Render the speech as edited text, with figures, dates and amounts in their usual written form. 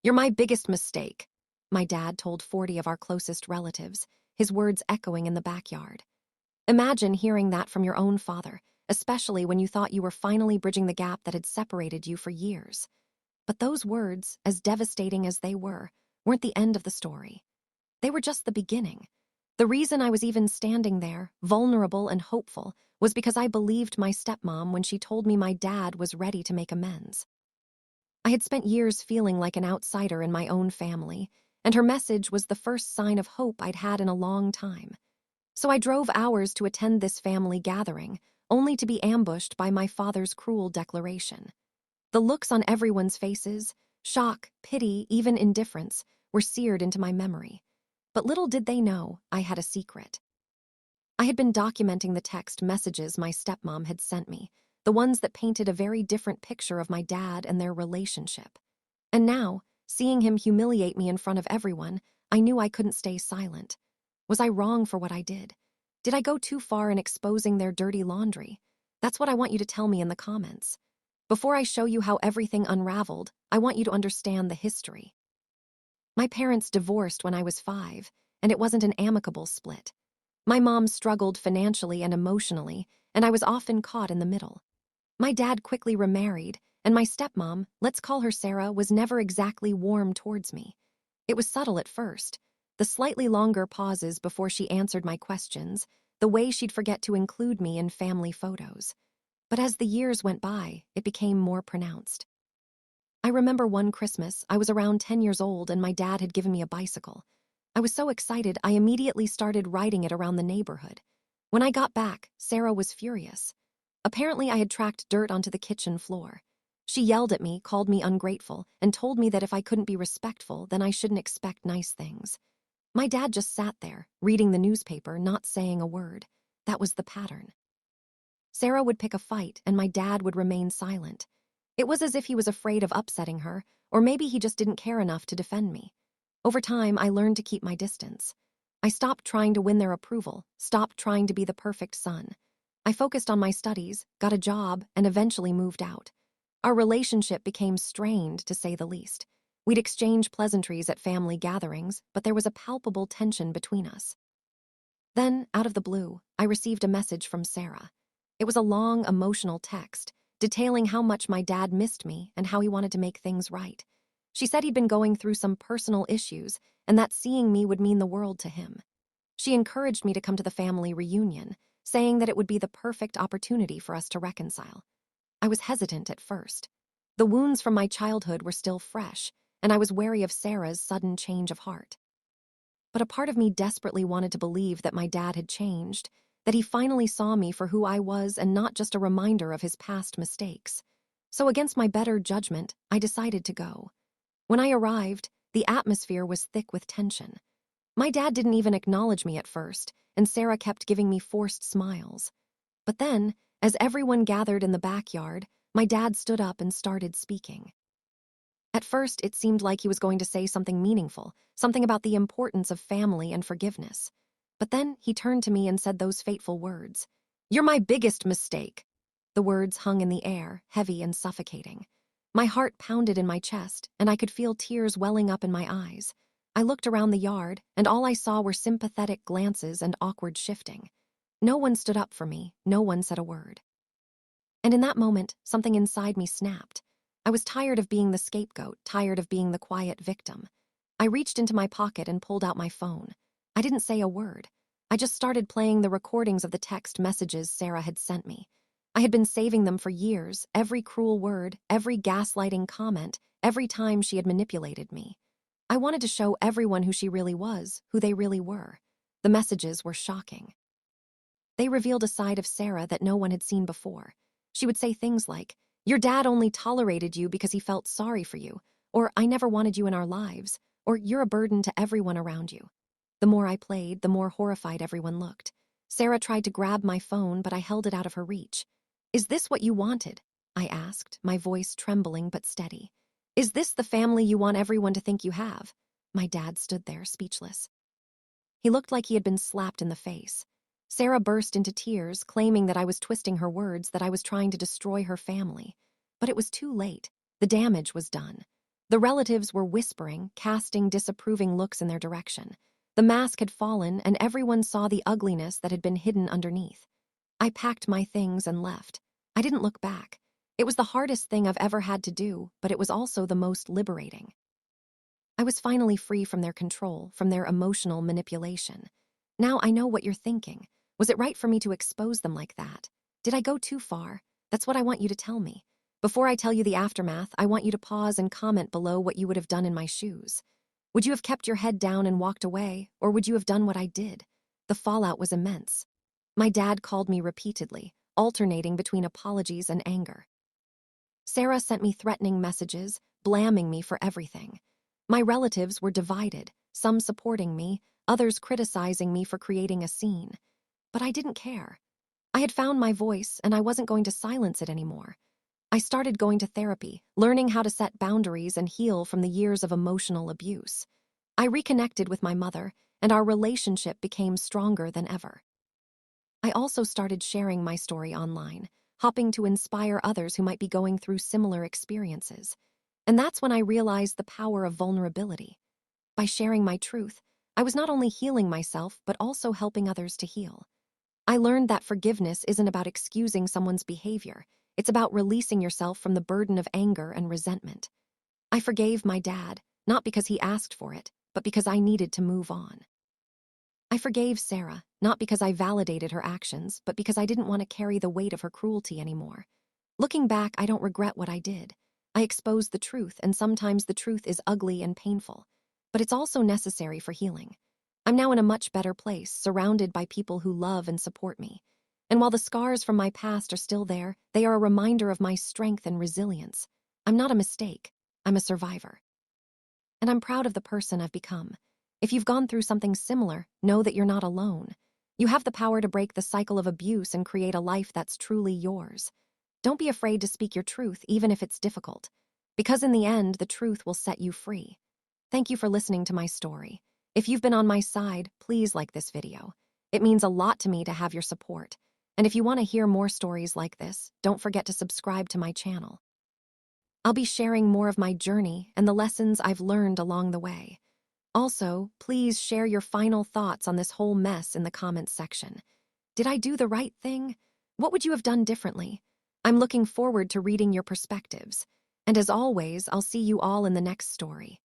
"You're my biggest mistake," my dad told 40 of our closest relatives, his words echoing in the backyard. Imagine hearing that from your own father, especially when you thought you were finally bridging the gap that had separated you for years. But those words, as devastating as they were, weren't the end of the story. They were just the beginning. The reason I was even standing there, vulnerable and hopeful, was because I believed my stepmom when she told me my dad was ready to make amends. I had spent years feeling like an outsider in my own family, and her message was the first sign of hope I'd had in a long time. So I drove hours to attend this family gathering, only to be ambushed by my father's cruel declaration. The looks on everyone's faces, shock, pity, even indifference, were seared into my memory. But little did they know I had a secret. I had been documenting the text messages my stepmom had sent me, the ones that painted a very different picture of my dad and their relationship. And now, seeing him humiliate me in front of everyone, I knew I couldn't stay silent. Was I wrong for what I did? Did I go too far in exposing their dirty laundry? That's what I want you to tell me in the comments. Before I show you how everything unraveled, I want you to understand the history. My parents divorced when I was 5, and it wasn't an amicable split. My mom struggled financially and emotionally, and I was often caught in the middle. My dad quickly remarried, and my stepmom, let's call her Sarah, was never exactly warm towards me. It was subtle at first, the slightly longer pauses before she answered my questions, the way she'd forget to include me in family photos. But as the years went by, it became more pronounced. I remember one Christmas, I was around 10 years old and my dad had given me a bicycle. I was so excited, I immediately started riding it around the neighborhood. When I got back, Sarah was furious. Apparently, I had tracked dirt onto the kitchen floor. She yelled at me, called me ungrateful, and told me that if I couldn't be respectful, then I shouldn't expect nice things. My dad just sat there, reading the newspaper, not saying a word. That was the pattern. Sarah would pick a fight, and my dad would remain silent. It was as if he was afraid of upsetting her, or maybe he just didn't care enough to defend me. Over time, I learned to keep my distance. I stopped trying to win their approval, stopped trying to be the perfect son. I focused on my studies, got a job, and eventually moved out. Our relationship became strained, to say the least. We'd exchange pleasantries at family gatherings, but there was a palpable tension between us. Then, out of the blue, I received a message from Sarah. It was a long, emotional text, detailing how much my dad missed me and how he wanted to make things right. She said he'd been going through some personal issues, and that seeing me would mean the world to him. She encouraged me to come to the family reunion, saying that it would be the perfect opportunity for us to reconcile. I was hesitant at first. The wounds from my childhood were still fresh, and I was wary of Sarah's sudden change of heart. But a part of me desperately wanted to believe that my dad had changed, that he finally saw me for who I was and not just a reminder of his past mistakes. So against my better judgment, I decided to go. When I arrived, the atmosphere was thick with tension. My dad didn't even acknowledge me at first, and Sarah kept giving me forced smiles. But then, as everyone gathered in the backyard, my dad stood up and started speaking. At first, it seemed like he was going to say something meaningful, something about the importance of family and forgiveness. But then he turned to me and said those fateful words. "You're my biggest mistake." The words hung in the air, heavy and suffocating. My heart pounded in my chest, and I could feel tears welling up in my eyes. I looked around the yard, and all I saw were sympathetic glances and awkward shifting. No one stood up for me, no one said a word. And in that moment, something inside me snapped. I was tired of being the scapegoat, tired of being the quiet victim. I reached into my pocket and pulled out my phone. I didn't say a word. I just started playing the recordings of the text messages Sarah had sent me. I had been saving them for years, every cruel word, every gaslighting comment, every time she had manipulated me. I wanted to show everyone who she really was, who they really were. The messages were shocking. They revealed a side of Sarah that no one had seen before. She would say things like, "Your dad only tolerated you because he felt sorry for you," or "I never wanted you in our lives," or "You're a burden to everyone around you." The more I played, the more horrified everyone looked. Sarah tried to grab my phone, but I held it out of her reach. "Is this what you wanted?" I asked, my voice trembling but steady. "Is this the family you want everyone to think you have?" My dad stood there, speechless. He looked like he had been slapped in the face. Sarah burst into tears, claiming that I was twisting her words, that I was trying to destroy her family. But it was too late. The damage was done. The relatives were whispering, casting disapproving looks in their direction. The mask had fallen, and everyone saw the ugliness that had been hidden underneath. I packed my things and left. I didn't look back. It was the hardest thing I've ever had to do, but it was also the most liberating. I was finally free from their control, from their emotional manipulation. Now I know what you're thinking. Was it right for me to expose them like that? Did I go too far? That's what I want you to tell me. Before I tell you the aftermath, I want you to pause and comment below what you would have done in my shoes. Would you have kept your head down and walked away, or would you have done what I did? The fallout was immense. My dad called me repeatedly, alternating between apologies and anger. Sarah sent me threatening messages, blaming me for everything. My relatives were divided, some supporting me, others criticizing me for creating a scene. But I didn't care. I had found my voice, and I wasn't going to silence it anymore. I started going to therapy, learning how to set boundaries and heal from the years of emotional abuse. I reconnected with my mother, and our relationship became stronger than ever. I also started sharing my story online, hoping to inspire others who might be going through similar experiences. And that's when I realized the power of vulnerability. By sharing my truth, I was not only healing myself, but also helping others to heal. I learned that forgiveness isn't about excusing someone's behavior. It's about releasing yourself from the burden of anger and resentment. I forgave my dad, not because he asked for it, but because I needed to move on. I forgave Sarah, not because I validated her actions, but because I didn't want to carry the weight of her cruelty anymore. Looking back, I don't regret what I did. I exposed the truth, and sometimes the truth is ugly and painful. But it's also necessary for healing. I'm now in a much better place, surrounded by people who love and support me. And while the scars from my past are still there, they are a reminder of my strength and resilience. I'm not a mistake. I'm a survivor. And I'm proud of the person I've become. If you've gone through something similar, know that you're not alone. You have the power to break the cycle of abuse and create a life that's truly yours. Don't be afraid to speak your truth, even if it's difficult. Because in the end, the truth will set you free. Thank you for listening to my story. If you've been on my side, please like this video. It means a lot to me to have your support. And if you want to hear more stories like this, don't forget to subscribe to my channel. I'll be sharing more of my journey and the lessons I've learned along the way. Also, please share your final thoughts on this whole mess in the comments section. Did I do the right thing? What would you have done differently? I'm looking forward to reading your perspectives. And as always, I'll see you all in the next story.